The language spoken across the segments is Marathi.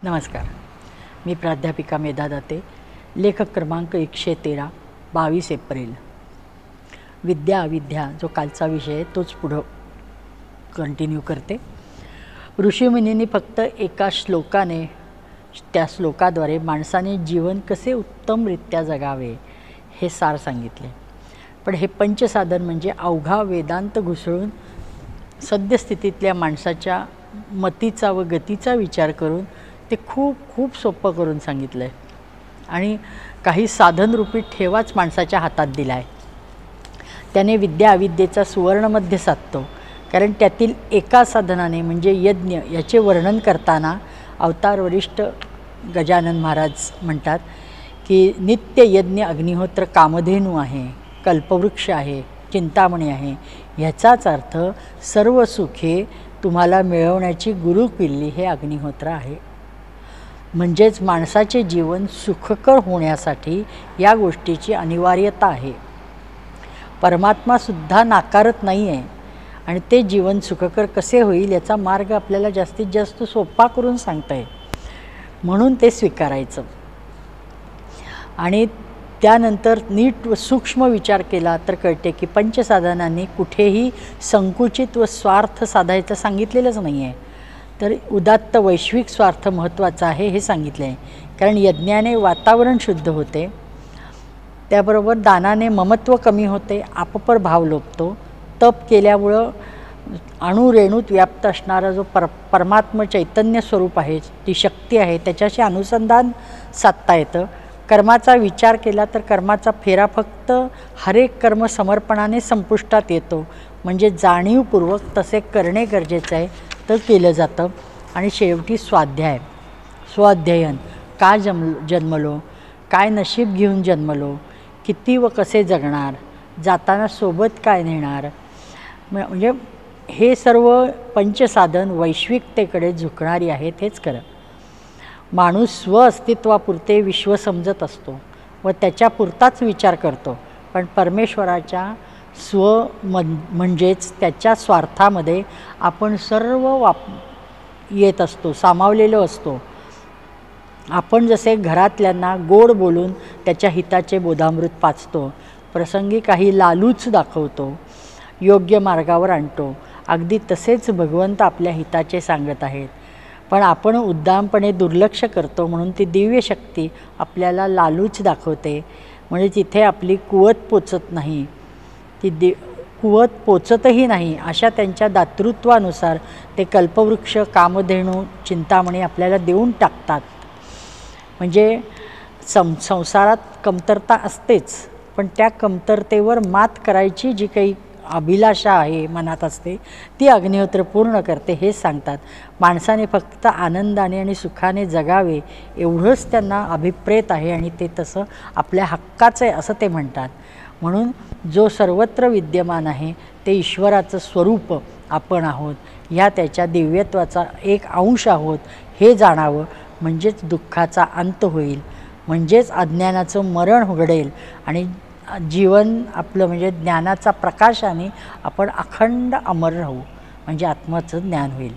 नमस्कार. मी प्राध्यापिका मेधा दाते, लेखक क्रमांक 113, 22 एप्रिल. विद्या अविद्या जो कालचा विषय आहे तोच पुढं कंटिन्यू करते. ऋषीमुनींनी फक्त एका श्लोकाने, त्या श्लोकाद्वारे माणसाने जीवन कसे उत्तमरित्या जगावे हे सार सांगितले. पण हे पंचसाधन म्हणजे अवघा वेदांत घुसळून सद्यस्थितीतल्या माणसाच्या मतीचा व गतीचा विचार करून ते खूप खूप सोपं करून सांगितलं आहे. आणि काही साधनरूपी ठेवाच माणसाच्या हातात दिला आहे. त्याने विद्या अविद्येचा सुवर्णमध्य साधतो. कारण त्यातील एका साधनाने म्हणजे यज्ञ याचे वर्णन करताना अवतार वरिष्ठ गजानन महाराज म्हणतात की नित्य यज्ञ अग्निहोत्र कामधेनू आहे, कल्पवृक्ष आहे, चिंतामणी आहे. ह्याचाच अर्थ सर्व सुखे तुम्हाला मिळवण्याची गुरुकिल्ली हे अग्निहोत्र आहे. म्हणजेच माणसाचे जीवन सुखकर होण्यासाठी या गोष्टीची अनिवार्यता आहे. परमात्मासुद्धा नाकारत नाही आहे आणि ते जीवन सुखकर कसे होईल याचा मार्ग आपल्याला जास्तीत जास्त सोपा करून सांगता आहे. म्हणून ते स्वीकारायचं. आणि त्यानंतर नीट व सूक्ष्म विचार केला तर कळते की पंचसाधनांनी कुठेही संकुचित व स्वार्थ साधायचं सांगितलेलंच नाही आहे. तर उदात्त वैश्विक स्वार्थ महत्त्वाचा आहे हे सांगितले आहे. कारण यज्ञाने वातावरण शुद्ध होते, त्याबरोबर दानाने ममत्व कमी होते, आपपर भाव लोपतो. तप केल्यामुळं अणुरेणूत व्याप्त असणारा जो परमात्म चैतन्य स्वरूप आहे, ती शक्ती आहे, त्याच्याशी अनुसंधान साधता येतं. कर्माचा विचार केला तर कर्माचा फेरा फक्त हरेक कर्म समर्पणाने संपुष्टात येतो. म्हणजे जाणीवपूर्वक तसे करणे गरजेचं आहे तर केलं जातं. आणि शेवटी स्वाध्याय, स्वाध्ययन. का जन्मलो, काय नशीब घेऊन जन्मलो, किती व कसे जगणार, जाताना सोबत काय नेणार. म्हणजे हे सर्व पंचसाधन वैश्विकतेकडे झुकणारी आहेत. हेच खरं. माणूस स्वअस्तित्वापुरते विश्व समजत असतो व त्याच्यापुरताच विचार करतो. पण परमेश्वराच्या म्हणजेच त्याच्या स्वार्थामध्ये आपण सर्व येत असतो, सामावलेलो असतो. आपण जसे घरातल्यांना गोड बोलून त्याच्या हिताचे बोधामृत पाजतो, प्रसंगी काही लालूच दाखवतो, योग्य मार्गावर आणतो, अगदी तसेच भगवंत आपल्या हिताचे सांगत आहेत. पण आपण उद्दामपणे दुर्लक्ष करतो म्हणून ती दिव्य शक्ती आपल्याला लालूच दाखवते. म्हणजे तिथे आपली कुवत पोचत नाही, ती कुवत पोचतही नाही. अशा त्यांच्या दातृत्वानुसार ते कल्पवृक्ष, कामधेनू, चिंतामणी आपल्याला देऊन टाकतात. म्हणजे संसारात कमतरता असतेच, पण त्या कमतरतेवर मात करायची जी काही अभिलाषा आहे मनात असते ती अग्निहोत्र पूर्ण करते हे सांगतात. माणसाने फक्त आनंदाने आणि सुखाने जगावे एवढंच त्यांना अभिप्रेत आहे आणि ते तसं आपल्या हक्काचं आहे असं ते म्हणतात. म्हणून जो सर्वत्र विद्यमान आहे ते ईश्वराचं स्वरूप आपण आहोत, ह्या त्याच्या दिव्यत्वाचा एक अंश आहोत हे जाणावं. म्हणजेच दुःखाचा अंत होईल, म्हणजेच अज्ञानाचं मरण घडेल आणि जीवन आपलं म्हणजे ज्ञानाचा प्रकाशाने आपण अखंड अमर राहू. म्हणजे आत्म्याचं ज्ञान होईल.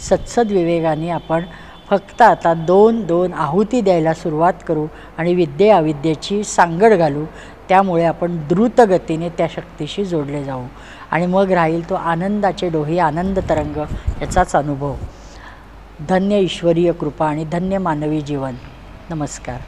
सत्सद विवेकाने आपण फक्त आता दोन आहुती द्यायला सुरुवात करू आणि विद्ये अविद्येची सांगड घालू. त्यामुळे आपण द्रुतगतीने त्या शक्तीशी जोडले जाऊ आणि मग राहील तो आनंदाचे डोहे, आनंद तरंग याचाच अनुभव. धन्य ईश्वरीय कृपा आणि धन्य मानवी जीवन. नमस्कार.